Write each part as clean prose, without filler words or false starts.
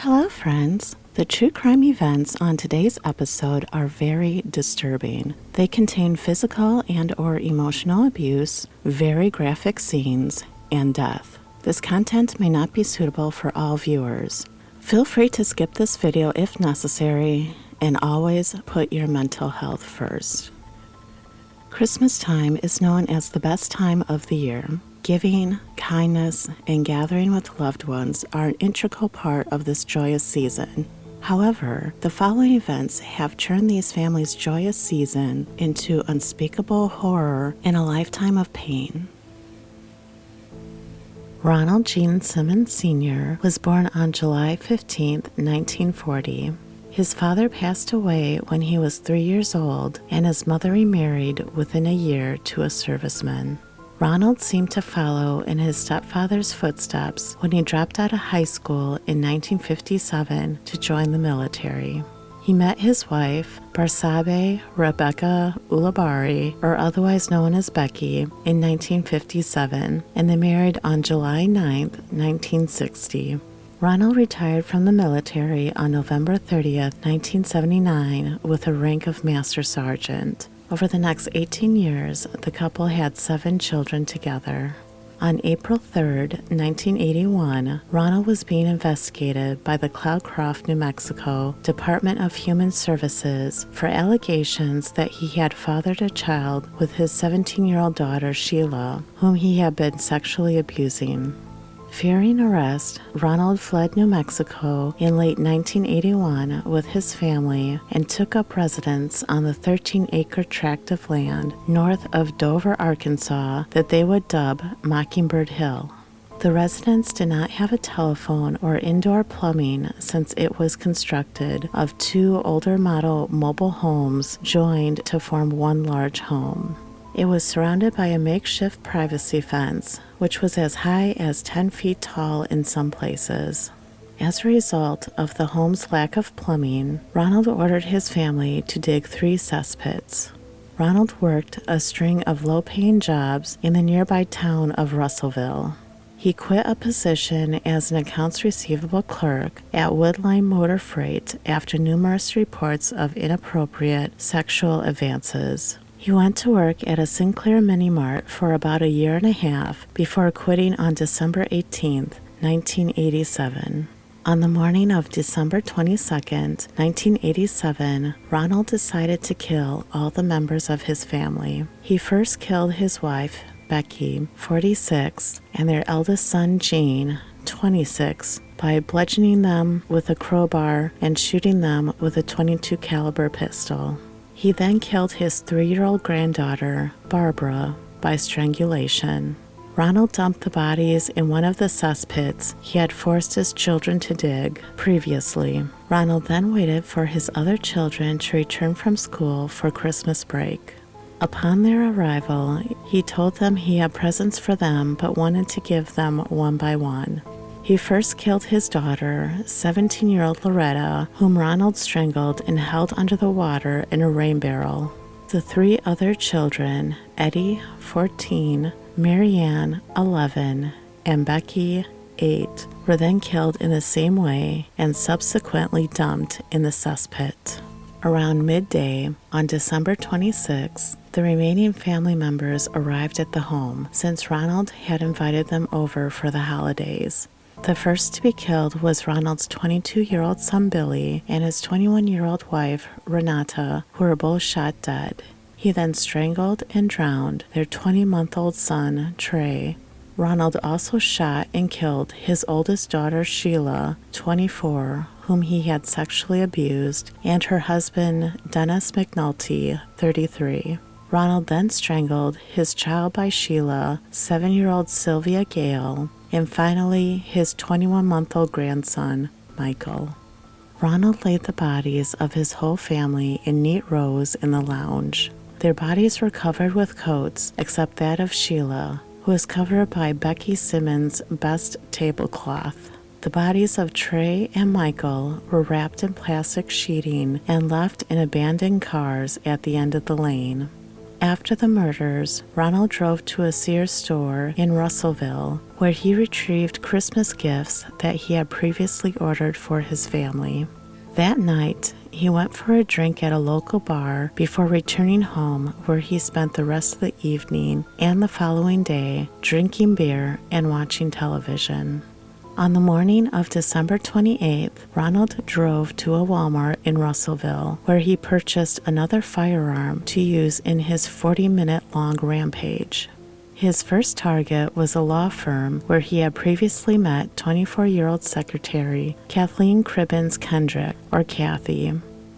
Hello, friends. The true crime events on today's episode are very disturbing. They contain physical and or emotional abuse, very graphic scenes, and death. This content may not be suitable for all viewers. Feel free to skip this video if necessary, and always put your mental health first. Christmas time is known as the best time of the year. Giving, kindness, and gathering with loved ones are an integral part of this joyous season. However, the following events have turned these families' joyous season into unspeakable horror and a lifetime of pain. Ronald Gene Simmons Sr. was born on July 15, 1940. His father passed away when he was 3 years old, and his mother remarried within a year to a serviceman. Ronald seemed to follow in his stepfather's footsteps when he dropped out of high school in 1957 to join the military. He met his wife, Barsabe Rebecca Ulabari, or otherwise known as Becky, in 1957, and they married on July 9, 1960. Ronald retired from the military on November 30, 1979, with a rank of Master Sergeant. Over the next 18 years, the couple had 7 children together. On April 3, 1981, Ronald was being investigated by the Cloudcroft, New Mexico Department of Human Services for allegations that he had fathered a child with his 17-year-old daughter, Sheila, whom he had been sexually abusing. Fearing arrest, Ronald fled New Mexico in late 1981 with his family and took up residence on the 13-acre tract of land north of Dover, Arkansas that they would dub Mockingbird Hill. The residence did not have a telephone or indoor plumbing since it was constructed of 2 older model mobile homes joined to form one large home. It was surrounded by a makeshift privacy fence, which was as high as 10 feet tall in some places. As a result of the home's lack of plumbing, Ronald ordered his family to dig 3 cesspits. Ronald worked a string of low-paying jobs in the nearby town of Russellville. He quit a position as an accounts receivable clerk at Woodline Motor Freight after numerous reports of inappropriate sexual advances. He went to work at a Sinclair Mini-Mart for about a year and a half before quitting on December 18, 1987. On the morning of December 22, 1987, Ronald decided to kill all the members of his family. He first killed his wife, Becky, 46, and their eldest son, Gene, 26, by bludgeoning them with a crowbar and shooting them with a .22 caliber pistol. He then killed his 3-year-old granddaughter, Barbara, by strangulation. Ronald dumped the bodies in one of the cesspits he had forced his children to dig previously. Ronald then waited for his other children to return from school for Christmas break. Upon their arrival, he told them he had presents for them but wanted to give them one by one. He first killed his daughter, 17-year-old Loretta, whom Ronald strangled and held under the water in a rain barrel. The 3 other children, Eddie, 14, Marianne, 11, and Becky, 8, were then killed in the same way and subsequently dumped in the cesspit. Around midday on December 26, the remaining family members arrived at the home since Ronald had invited them over for the holidays. The first to be killed was Ronald's 22-year-old son Billy and his 21-year-old wife Renata, who were both shot dead. He then strangled and drowned their 20-month-old son Trey. Ronald also shot and killed his oldest daughter Sheila, 24, whom he had sexually abused, and her husband Dennis McNulty, 33. Ronald then strangled his child by Sheila, 7-year-old Sylvia Gale, and finally his 21-month-old grandson, Michael. Ronald laid the bodies of his whole family in neat rows in the lounge. Their bodies were covered with coats except that of Sheila, who was covered by Becky Simmons' best tablecloth. The bodies of Trey and Michael were wrapped in plastic sheeting and left in abandoned cars at the end of the lane. After the murders, Ronald drove to a Sears store in Russellville, where he retrieved Christmas gifts that he had previously ordered for his family. That night, he went for a drink at a local bar before returning home, where he spent the rest of the evening and the following day drinking beer and watching television. On the morning of December 28th, Ronald drove to a Walmart in Russellville, where he purchased another firearm to use in his 40-minute-long rampage. His first target was a law firm where he had previously met 24-year-old secretary Kathleen Cribbins Kendrick, or Kathy.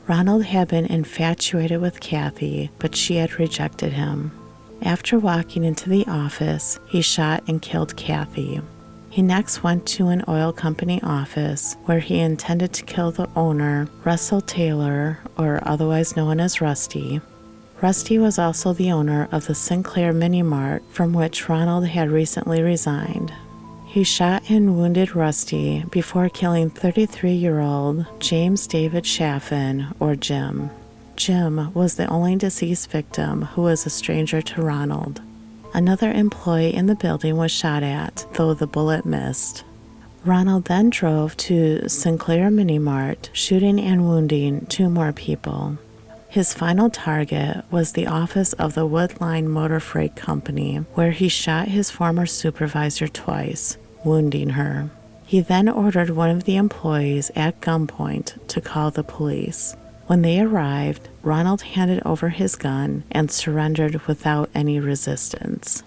Ronald had been infatuated with Kathy, but she had rejected him. After walking into the office, he shot and killed Kathy. He next went to an oil company office where he intended to kill the owner, Russell Taylor, or otherwise known as Rusty. Rusty was also the owner of the Sinclair Mini Mart from which Ronald had recently resigned. He shot and wounded Rusty before killing 33-year-old James David Chaffin, or Jim. Jim was the only deceased victim who was a stranger to Ronald. Another employee in the building was shot at, though the bullet missed. Ronald then drove to Sinclair Mini Mart, shooting and wounding 2 more people. His final target was the office of the Woodline Motor Freight Company, where he shot his former supervisor twice, wounding her. He then ordered one of the employees at gunpoint to call the police. When they arrived, Ronald handed over his gun and surrendered without any resistance.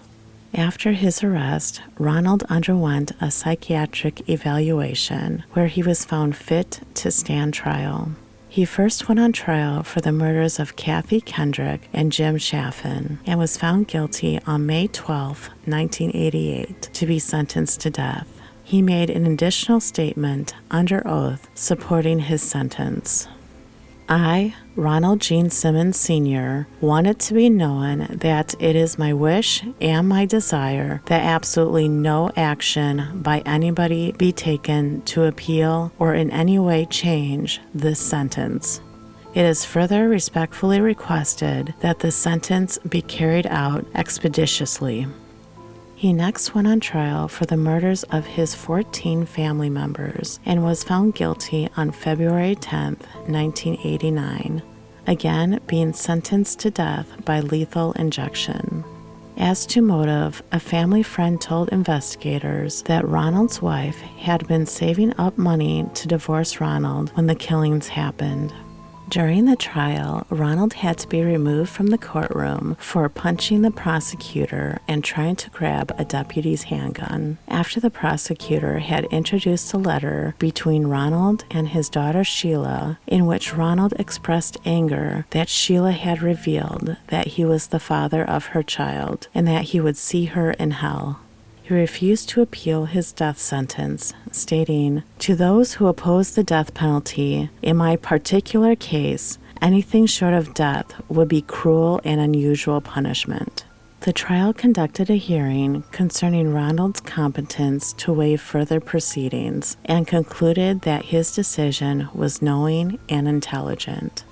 After his arrest, Ronald underwent a psychiatric evaluation where he was found fit to stand trial. He first went on trial for the murders of Kathy Kendrick and Jim Chaffin and was found guilty on May 12, 1988, to be sentenced to death. He made an additional statement under oath supporting his sentence. I, Ronald Gene Simmons Sr., want it to be known that it is my wish and my desire that absolutely no action by anybody be taken to appeal or in any way change this sentence. It is further respectfully requested that the sentence be carried out expeditiously. He next went on trial for the murders of his 14 family members and was found guilty on February 10, 1989, again being sentenced to death by lethal injection. As to motive, a family friend told investigators that Ronald's wife had been saving up money to divorce Ronald when the killings happened. During the trial, Ronald had to be removed from the courtroom for punching the prosecutor and trying to grab a deputy's handgun after the prosecutor had introduced a letter between Ronald and his daughter Sheila, in which Ronald expressed anger that Sheila had revealed that he was the father of her child and that he would see her in hell. He refused to appeal his death sentence, stating, "To those who oppose the death penalty, in my particular case, anything short of death would be cruel and unusual punishment." The trial conducted a hearing concerning Ronald's competence to waive further proceedings and concluded that his decision was knowing and intelligent.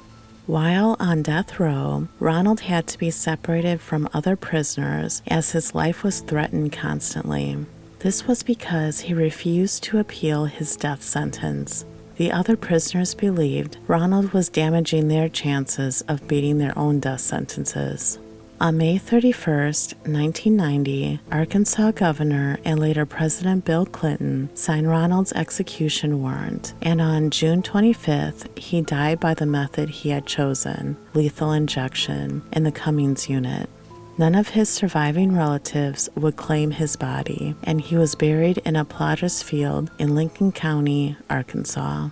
While on death row, Ronald had to be separated from other prisoners as his life was threatened constantly. This was because he refused to appeal his death sentence. The other prisoners believed Ronald was damaging their chances of beating their own death sentences. On May 31, 1990, Arkansas Governor and later President Bill Clinton signed Ronald's execution warrant, and on June 25th, he died by the method he had chosen, lethal injection, in the Cummings unit. None of his surviving relatives would claim his body, and he was buried in a plotter's field in Lincoln County, Arkansas.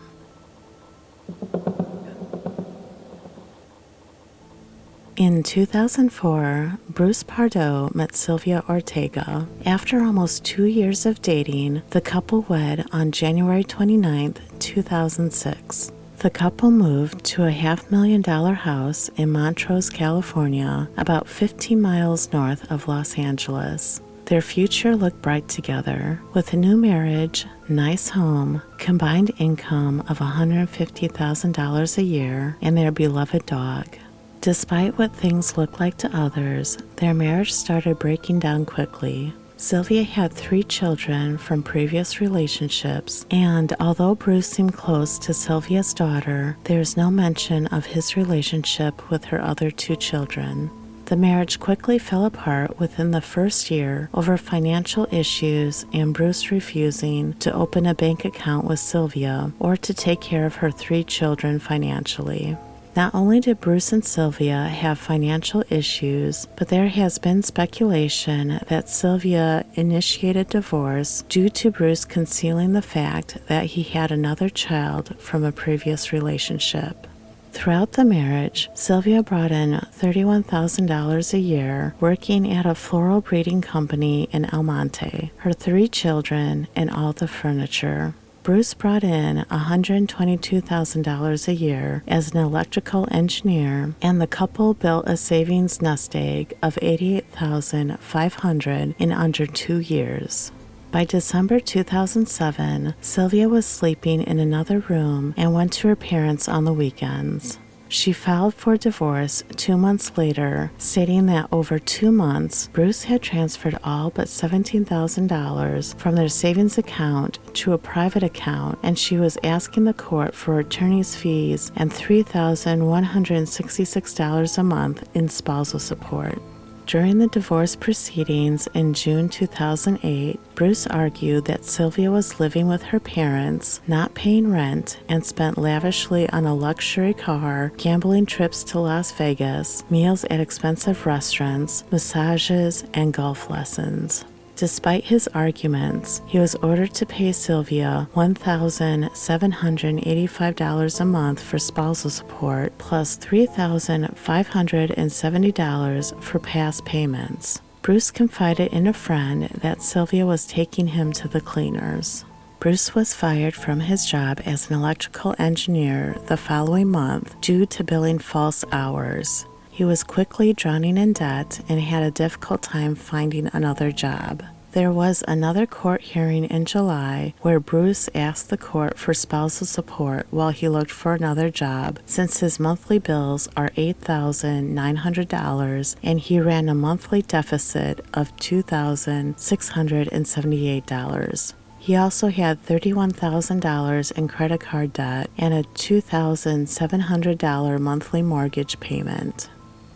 In 2004, Bruce Pardo met Sylvia Ortega. After almost 2 years of dating, the couple wed on January 29, 2006. The couple moved to a $500,000 house in Montrose, California, about 15 miles north of Los Angeles. Their future looked bright together, with a new marriage, nice home, combined income of $150,000 a year, and their beloved dog. Despite what things looked like to others, their marriage started breaking down quickly. Sylvia had 3 children from previous relationships, and although Bruce seemed close to Sylvia's daughter, there is no mention of his relationship with her other 2 children. The marriage quickly fell apart within the first year over financial issues and Bruce refusing to open a bank account with Sylvia or to take care of her 3 children financially. Not only did Bruce and Sylvia have financial issues, but there has been speculation that Sylvia initiated divorce due to Bruce concealing the fact that he had another child from a previous relationship. Throughout the marriage, Sylvia brought in $31,000 a year working at a floral breeding company in El Monte, her 3 children, and all the furniture. Bruce brought in $122,000 a year as an electrical engineer, and the couple built a savings nest egg of $88,500 in under 2 years. By December 2007, Sylvia was sleeping in another room and went to her parents on the weekends. She filed for divorce 2 months later, stating that over 2 months, Bruce had transferred all but $17,000 from their savings account to a private account, and she was asking the court for attorney's fees and $3,166 a month in spousal support. During the divorce proceedings in June 2008, Bruce argued that Sylvia was living with her parents, not paying rent, and spent lavishly on a luxury car, gambling trips to Las Vegas, meals at expensive restaurants, massages, and golf lessons. Despite his arguments, he was ordered to pay Sylvia $1,785 a month for spousal support, plus $3,570 for past payments. Bruce confided in a friend that Sylvia was taking him to the cleaners. Bruce was fired from his job as an electrical engineer the following month due to billing false hours. He was quickly drowning in debt and had a difficult time finding another job. There was another court hearing in July where Bruce asked the court for spousal support while he looked for another job, since his monthly bills are $8,900 and he ran a monthly deficit of $2,678. He also had $31,000 in credit card debt and a $2,700 monthly mortgage payment.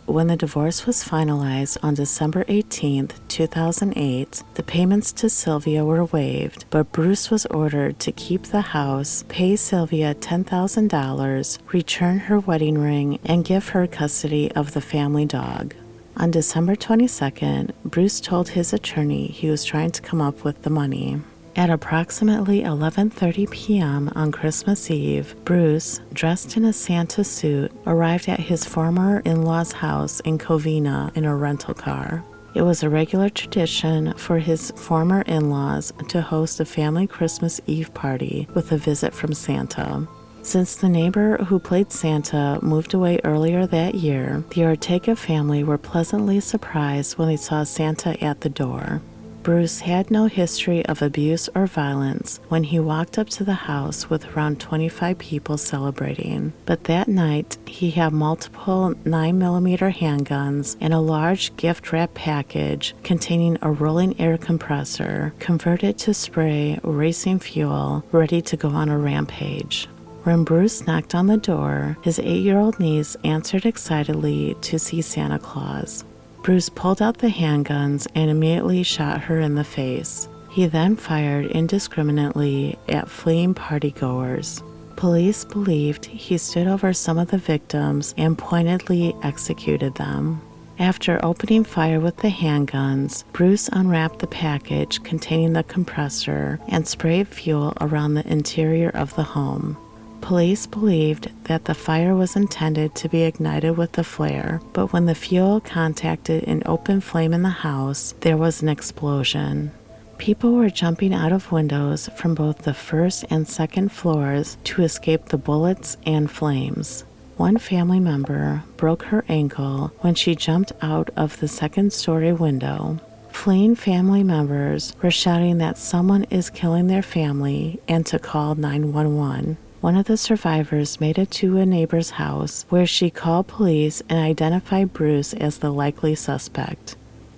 When the divorce was finalized on December 18, 2008, the payments to Sylvia were waived, but Bruce was ordered to keep the house, pay Sylvia $10,000, return her wedding ring, and give her custody of the family dog. On December 22nd, Bruce told his attorney he was trying to come up with the money. At approximately 11:30 p.m. on Christmas Eve, Bruce, dressed in a Santa suit, arrived at his former in-laws' house in Covina in a rental car. It was a regular tradition for his former in-laws to host a family Christmas Eve party with a visit from Santa. Since the neighbor who played Santa moved away earlier that year, the Ortega family were pleasantly surprised when they saw Santa at the door. Bruce had no history of abuse or violence when he walked up to the house with around 25 people celebrating, but that night he had multiple 9mm handguns and a large gift wrap package containing a rolling air compressor converted to spray racing fuel ready to go on a rampage. When Bruce knocked on the door, his 8-year-old niece answered excitedly to see Santa Claus. Bruce pulled out the handguns and immediately shot her in the face. He then fired indiscriminately at fleeing partygoers. Police believed he stood over some of the victims and pointedly executed them. After opening fire with the handguns, Bruce unwrapped the package containing the compressor and sprayed fuel around the interior of the home. Police believed that the fire was intended to be ignited with the flare, but when the fuel contacted an open flame in the house, there was an explosion. People were jumping out of windows from both the first and second floors to escape the bullets and flames. One family member broke her ankle when she jumped out of the second-story window. Fleeing family members were shouting that someone is killing their family and to call 911. One of the survivors made it to a neighbor's house where she called police and identified Bruce as the likely suspect.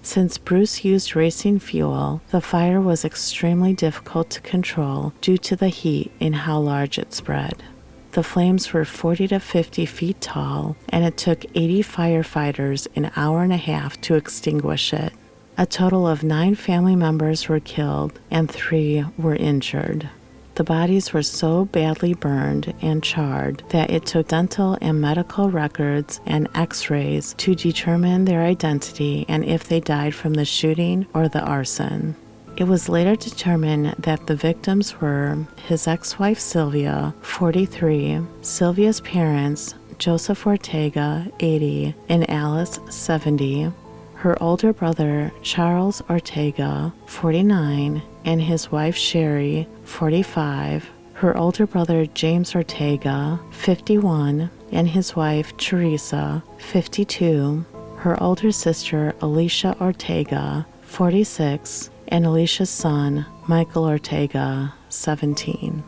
Since Bruce used racing fuel, the fire was extremely difficult to control due to the heat and how large it spread. The flames were 40 to 50 feet tall, and it took 80 firefighters an hour and a half to extinguish it. A total of 9 family members were killed and 3 were injured. The bodies were so badly burned and charred that it took dental and medical records and x-rays to determine their identity and if they died from the shooting or the arson. It was later determined that the victims were his ex-wife Sylvia, 43, Sylvia's parents, Joseph Ortega, 80, and Alice, 70, her older brother, Charles Ortega, 49, and his wife Sherry, 45, her older brother James Ortega, 51, and his wife Teresa, 52, her older sister Alicia Ortega, 46, and Alicia's son, Michael Ortega, 17.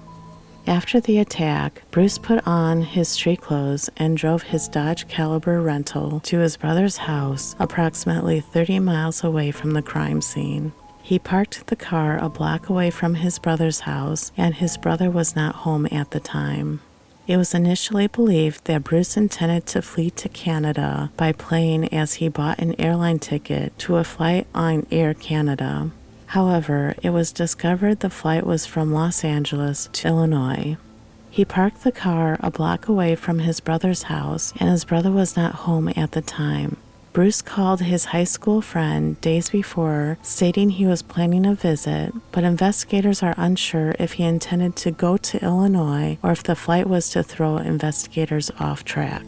After the attack, Bruce put on his street clothes and drove his Dodge Caliber rental to his brother's house approximately 30 miles away from the crime scene. He parked the car a block away from his brother's house, and his brother was not home at the time. It was initially believed that Bruce intended to flee to Canada by plane as he bought an airline ticket to a flight on Air Canada. However, it was discovered the flight was from Los Angeles to Illinois. He parked the car a block away from his brother's house, and his brother was not home at the time. Bruce called his high school friend days before, stating he was planning a visit, but investigators are unsure if he intended to go to Illinois or if the flight was to throw investigators off track.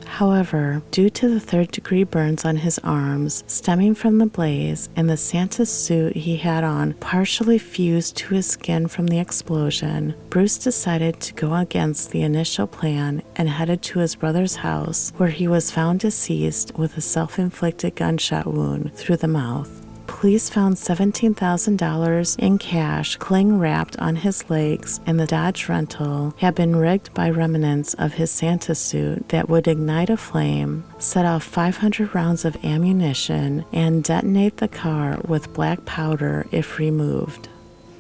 However, due to the third-degree burns on his arms stemming from the blaze and the Santa suit he had on partially fused to his skin from the explosion, Bruce decided to go against the initial plan and headed to his brother's house, where he was found deceased with a self-inflicted gunshot wound through the mouth. Police found $17,000 in cash cling-wrapped on his legs, and the Dodge rental had been rigged by remnants of his Santa suit that would ignite a flame, set off 500 rounds of ammunition, and detonate the car with black powder if removed.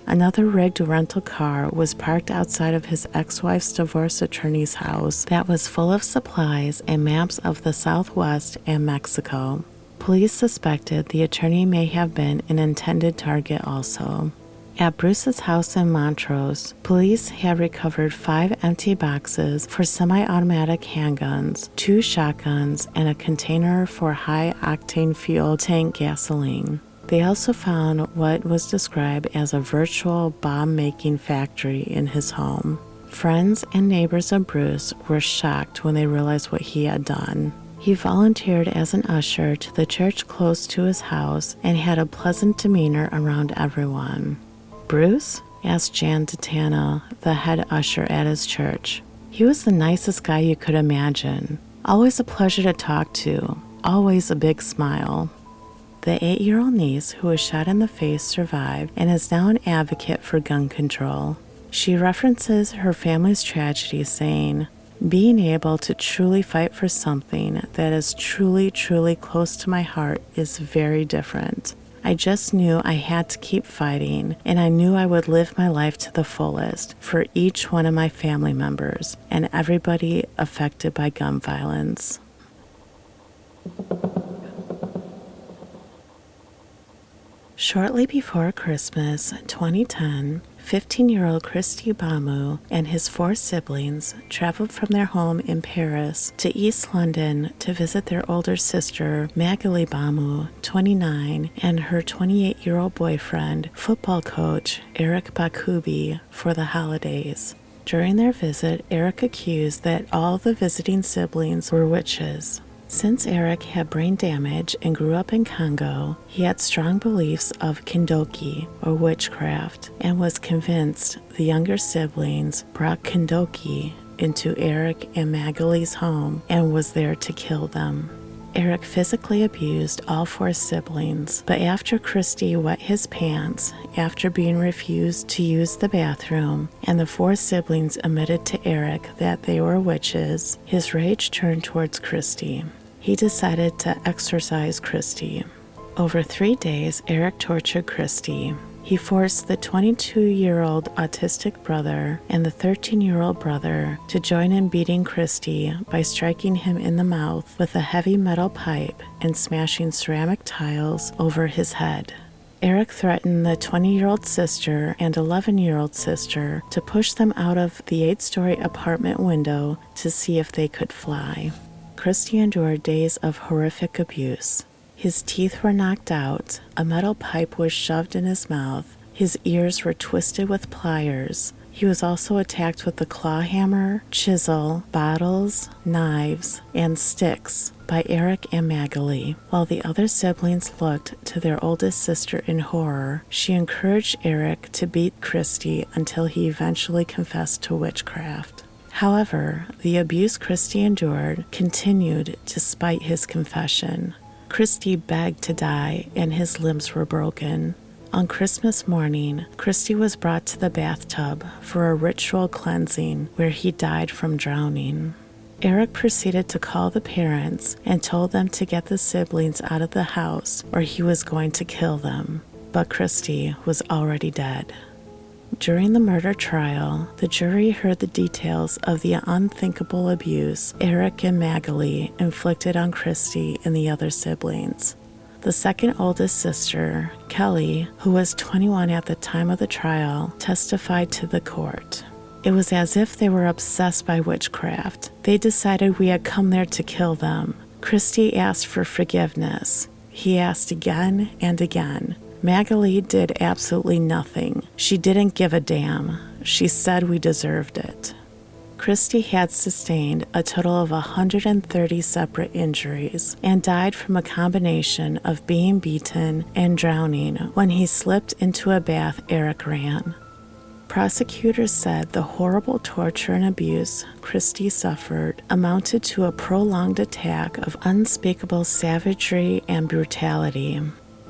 Another rigged rental car was parked outside of his ex-wife's divorce attorney's house that was full of supplies and maps of the Southwest and Mexico. Police suspected the attorney may have been an intended target also. At Bruce's house in Montrose, police had recovered 5 empty boxes for semi-automatic handguns, 2 shotguns, and a container for high-octane fuel tank gasoline. They also found what was described as a virtual bomb-making factory in his home. Friends and neighbors of Bruce were shocked when they realized what he had done. He volunteered as an usher to the church close to his house and had a pleasant demeanor around everyone. "Bruce?" asked Jan Titana, the head usher at his church. "He was the nicest guy you could imagine. Always a pleasure to talk to. Always a big smile." The 8-year-old niece who was shot in the face survived and is now an advocate for gun control. She references her family's tragedy, saying, "Being able to truly fight for something that is truly, truly close to my heart is very different. I just knew I had to keep fighting, and I knew I would live my life to the fullest for each one of my family members and everybody affected by gun violence." Shortly before Christmas 2010, 15-year-old Kristy Bamu and his 4 siblings traveled from their home in Paris to East London to visit their older sister, Magali Bamu, 29, and her 28-year-old boyfriend, football coach Eric Bakubi, for the holidays. During their visit, Eric accused that all the visiting siblings were witches. Since Eric had brain damage and grew up in Congo, he had strong beliefs of Kindoki, or witchcraft, and was convinced the younger siblings brought Kindoki into Eric and Magali's home and was there to kill them. Eric physically abused all 4 siblings, but after Kristy wet his pants after being refused to use the bathroom, and the 4 siblings admitted to Eric that they were witches, his rage turned towards Kristy. He decided to exorcise Kristy. Over 3 days, Eric tortured Kristy. He forced the 22-year-old autistic brother and the 13-year-old brother to join in beating Kristy by striking him in the mouth with a heavy metal pipe and smashing ceramic tiles over his head. Eric threatened the 20-year-old sister and 11-year-old sister to push them out of the 8-story apartment window to see if they could fly. Kristy endured days of horrific abuse. His teeth were knocked out, a metal pipe was shoved in his mouth, his ears were twisted with pliers. He was also attacked with a claw hammer, chisel, bottles, knives, and sticks by Eric and Magali. While the other siblings looked to their oldest sister in horror, she encouraged Eric to beat Kristy until he eventually confessed to witchcraft. However, the abuse Kristy endured continued despite his confession. Kristy begged to die, and his limbs were broken. On Christmas morning, Kristy was brought to the bathtub for a ritual cleansing where he died from drowning. Eric proceeded to call the parents and told them to get the siblings out of the house or he was going to kill them, but Kristy was already dead. During the murder trial, the jury heard the details of the unthinkable abuse Eric and Magali inflicted on Kristy and the other siblings. The second oldest sister, Kelly, who was 21 at the time of the trial, testified to the court. It was as if they were obsessed by witchcraft. They decided we had come there to kill them. Kristy asked for forgiveness. He asked again and again. Magali did absolutely nothing. She didn't give a damn. She said we deserved it. Kristy had sustained a total of 130 separate injuries and died from a combination of being beaten and drowning when he slipped into a bath Eric ran. Prosecutors said the horrible torture and abuse Kristy suffered amounted to a prolonged attack of unspeakable savagery and brutality.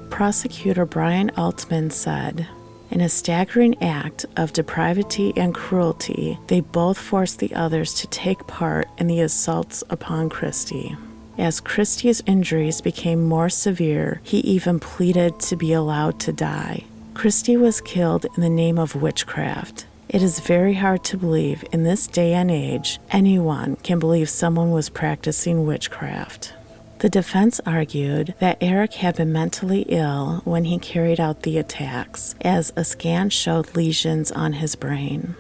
Prosecutor Brian Altman said, "In a staggering act of depravity and cruelty, they both forced the others to take part in the assaults upon Kristy. As Kristy's injuries became more severe, he even pleaded to be allowed to die. Kristy was killed in the name of witchcraft. It is very hard to believe in this day and age anyone can believe someone was practicing witchcraft." The defense argued that Eric had been mentally ill when he carried out the attacks, as a scan showed lesions on his brain.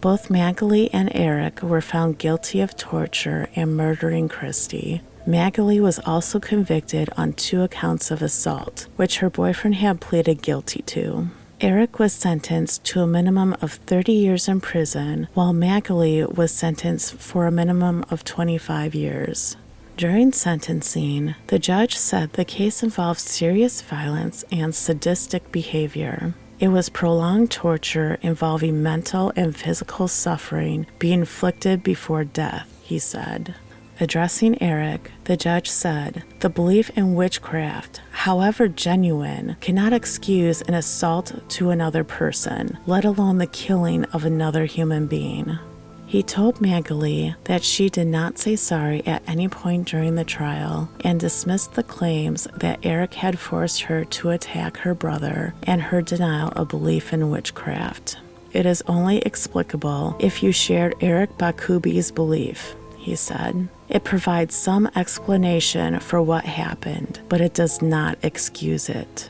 Both Magali and Eric were found guilty of torture and murdering Kristy. Magali was also convicted on 2 accounts of assault, which her boyfriend had pleaded guilty to. Eric was sentenced to a minimum of 30 years in prison, while Magali was sentenced for a minimum of 25 years. During sentencing, the judge said the case involved serious violence and sadistic behavior. It was prolonged torture involving mental and physical suffering being inflicted before death, he said. Addressing Eric, the judge said, "The belief in witchcraft, however genuine, cannot excuse an assault to another person, let alone the killing of another human being." He told Magali that she did not say sorry at any point during the trial and dismissed the claims that Eric had forced her to attack her brother and her denial of belief in witchcraft. "It is only explicable if you shared Eric Bakubi's belief," he said. "It provides some explanation for what happened, but it does not excuse it."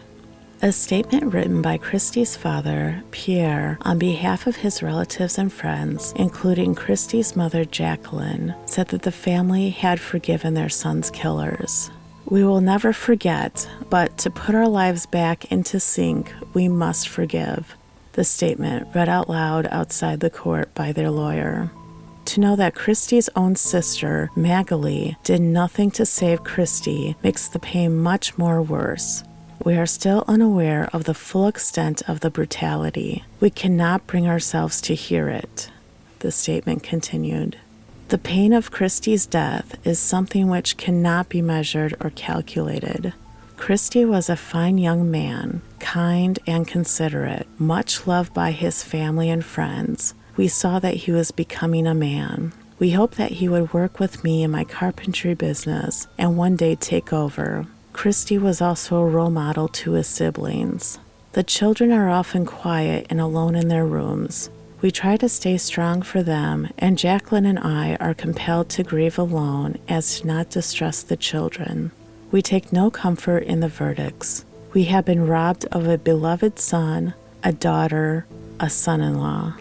A statement written by Kristy's father, Pierre, on behalf of his relatives and friends, including Kristy's mother, Jacqueline, said that the family had forgiven their son's killers. "We will never forget, but to put our lives back into sync, we must forgive," the statement read out loud outside the court by their lawyer. To know that Kristy's own sister, Magali, did nothing to save Kristy makes the pain much more worse. We are still unaware of the full extent of the brutality. We cannot bring ourselves to hear it, the statement continued. The pain of Kristy's death is something which cannot be measured or calculated. Kristy was a fine young man, kind and considerate, much loved by his family and friends. We saw that he was becoming a man. We hoped that he would work with me in my carpentry business and one day take over. Kristy was also a role model to his siblings. The children are often quiet and alone in their rooms. We try to stay strong for them, and Jacqueline and I are compelled to grieve alone as to not distress the children. We take no comfort in the verdicts. We have been robbed of a beloved son, a daughter, a son-in-law.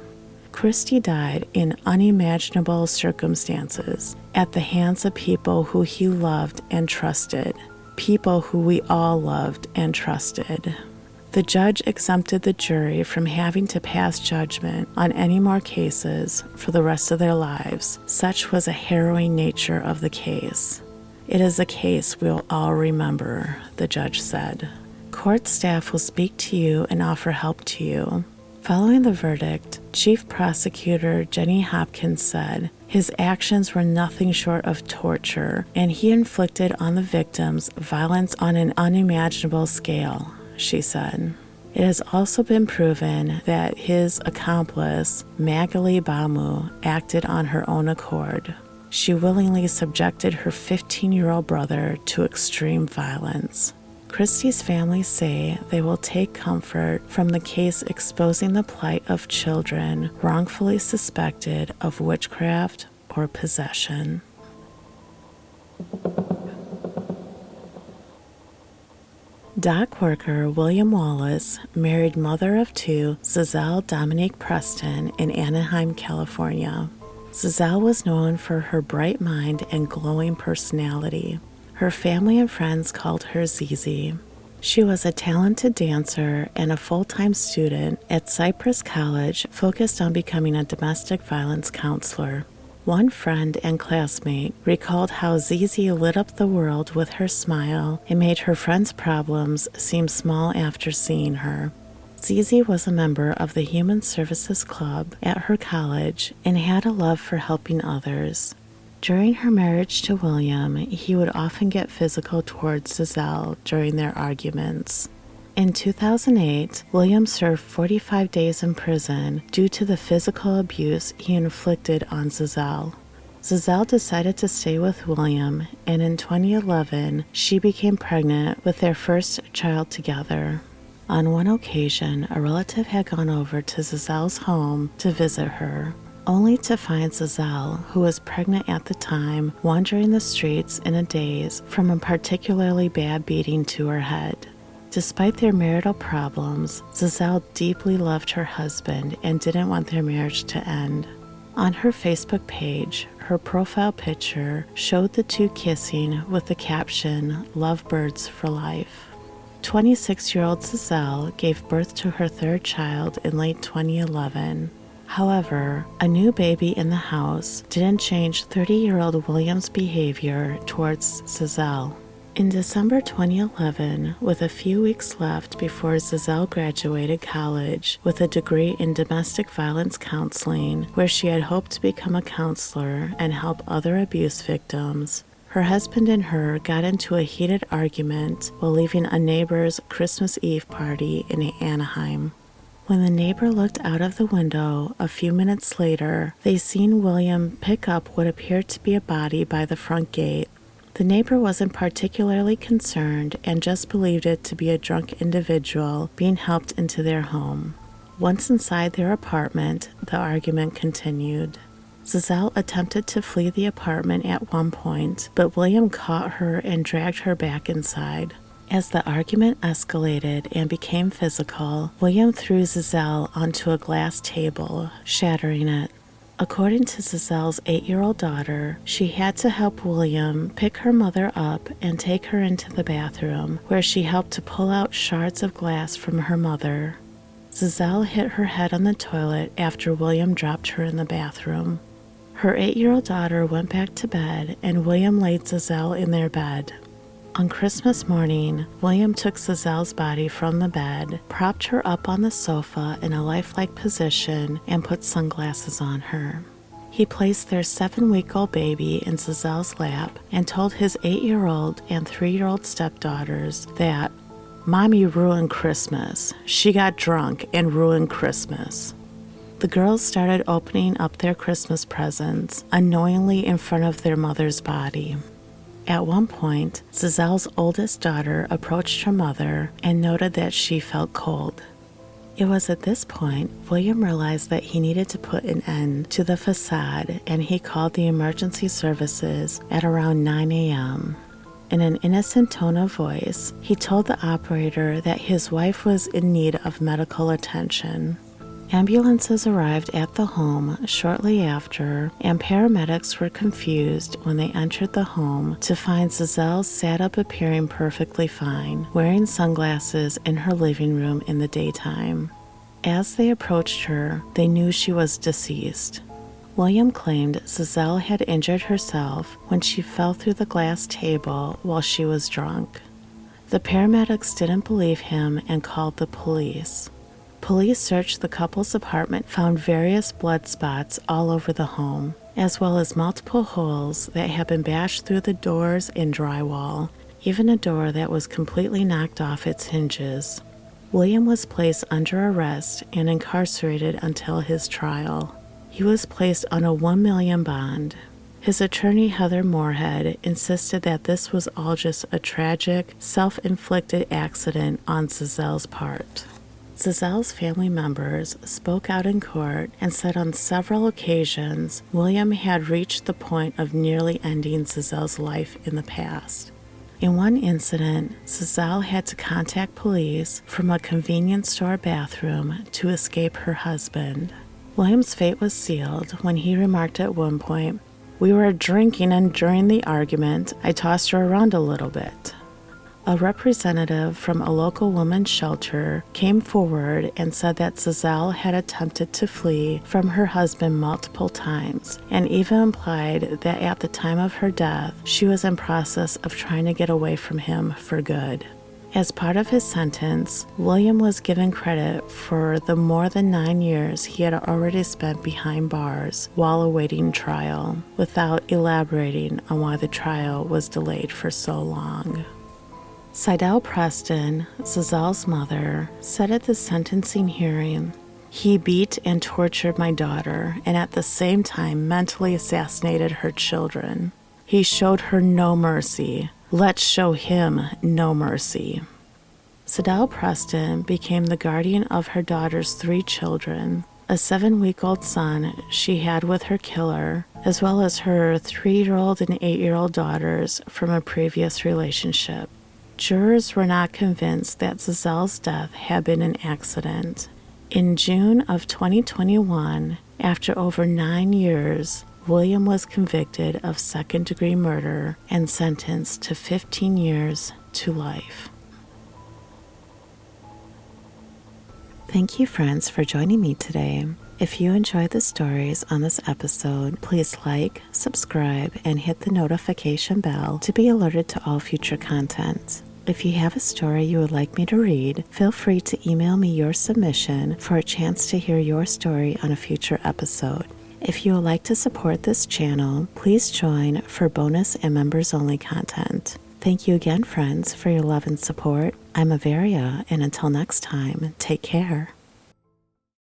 Kristy died in unimaginable circumstances at the hands of people who he loved and trusted, people who we all loved and trusted. The judge exempted the jury from having to pass judgment on any more cases for the rest of their lives. Such was the harrowing nature of the case. It is a case we'll all remember, the judge said. Court staff will speak to you and offer help to you. Following the verdict, Chief Prosecutor Jenny Hopkins said his actions were nothing short of torture, and he inflicted on the victims violence on an unimaginable scale, she said. It has also been proven that his accomplice, Magali Bamu, acted on her own accord. She willingly subjected her 15-year-old brother to extreme violence. Kristy's family say they will take comfort from the case exposing the plight of children wrongfully suspected of witchcraft or possession. Dock worker William Wallace married mother of two Za'Zell Dominique Preston in Anaheim, California. Za'Zell was known for her bright mind and glowing personality. Her family and friends called her Zizi. She was a talented dancer and a full-time student at Cypress College focused on becoming a domestic violence counselor. One friend and classmate recalled how Zizi lit up the world with her smile and made her friends' problems seem small after seeing her. Zizi was a member of the Human Services Club at her college and had a love for helping others. During her marriage to William, he would often get physical towards Za'Zell during their arguments. In 2008, William served 45 days in prison due to the physical abuse he inflicted on Za'Zell. Za'Zell decided to stay with William, and in 2011, she became pregnant with their first child together. On one occasion, a relative had gone over to Za'Zell's home to visit her, only to find Za'Zell, who was pregnant at the time, wandering the streets in a daze from a particularly bad beating to her head. Despite their marital problems, Za'Zell deeply loved her husband and didn't want their marriage to end. On her Facebook page, her profile picture showed the two kissing with the caption, "Lovebirds for life." 26-year-old Za'Zell gave birth to her third child in late 2011. However, a new baby in the house didn't change 30-year-old William's behavior towards Za'Zell. In December 2011, with a few weeks left before Za'Zell graduated college with a degree in domestic violence counseling, where she had hoped to become a counselor and help other abuse victims, her husband and her got into a heated argument while leaving a neighbor's Christmas Eve party in Anaheim. When the neighbor looked out of the window a few minutes later, they seen William pick up what appeared to be a body by the front gate. The neighbor wasn't particularly concerned and just believed it to be a drunk individual being helped into their home. Once inside their apartment, the argument continued. Za'Zell attempted to flee the apartment at one point, but William caught her and dragged her back inside. As the argument escalated and became physical, William threw Za'Zell onto a glass table, shattering it. According to Za'Zell's 8-year-old daughter, she had to help William pick her mother up and take her into the bathroom, where she helped to pull out shards of glass from her mother. Za'Zell hit her head on the toilet after William dropped her in the bathroom. Her 8-year-old daughter went back to bed, and William laid Za'Zell in their bed. On Christmas morning, William took Za'Zell's body from the bed, propped her up on the sofa in a lifelike position, and put sunglasses on her. He placed their 7-week-old baby in Za'Zell's lap and told his 8-year-old and 3-year-old stepdaughters that, "Mommy ruined Christmas. She got drunk and ruined Christmas." The girls started opening up their Christmas presents, unknowingly in front of their mother's body. At one point, Za'Zell's oldest daughter approached her mother and noted that she felt cold. It was at this point William realized that he needed to put an end to the facade, and he called the emergency services at around 9 a.m. In an innocent tone of voice, he told the operator that his wife was in need of medical attention. Ambulances arrived at the home shortly after, and paramedics were confused when they entered the home to find Za'Zell sat up appearing perfectly fine, wearing sunglasses in her living room in the daytime. As they approached her, they knew she was deceased. William claimed Za'Zell had injured herself when she fell through the glass table while she was drunk. The paramedics didn't believe him and called the police. Police searched the couple's apartment, found various blood spots all over the home, as well as multiple holes that had been bashed through the doors and drywall, even a door that was completely knocked off its hinges. William was placed under arrest and incarcerated until his trial. He was placed on a $1 million bond. His attorney, Heather Moorhead, insisted that this was all just a tragic, self-inflicted accident on Za'Zell's part. Za'Zell's family members spoke out in court and said on several occasions William had reached the point of nearly ending Za'Zell's life in the past. In one incident, Za'Zell had to contact police from a convenience store bathroom to escape her husband. William's fate was sealed when he remarked at one point, "We were drinking, and during the argument, I tossed her around a little bit." A representative from a local women's shelter came forward and said that Za'Zell had attempted to flee from her husband multiple times, and even implied that at the time of her death, she was in process of trying to get away from him for good. As part of his sentence, William was given credit for the more than 9 years he had already spent behind bars while awaiting trial, without elaborating on why the trial was delayed for so long. Seidel Preston, Za'Zell's mother, said at the sentencing hearing, "He beat and tortured my daughter and at the same time mentally assassinated her children. He showed her no mercy. Let's show him no mercy." Seidel Preston became the guardian of her daughter's 3 children, a 7-week-old son she had with her killer, as well as her 3-year-old and 8-year-old daughters from a previous relationship. Jurors were not convinced that Za'Zell's death had been an accident. In June of 2021, after over 9 years, William was convicted of second-degree murder and sentenced to 15 years to life. Thank you, friends, for joining me today. If you enjoyed the stories on this episode, please like, subscribe, and hit the notification bell to be alerted to all future content. If you have a story you would like me to read, feel free to email me your submission for a chance to hear your story on a future episode. If you would like to support this channel, please join for bonus and members-only content. Thank you again, friends, for your love and support. I'm Avarea, and until next time, take care.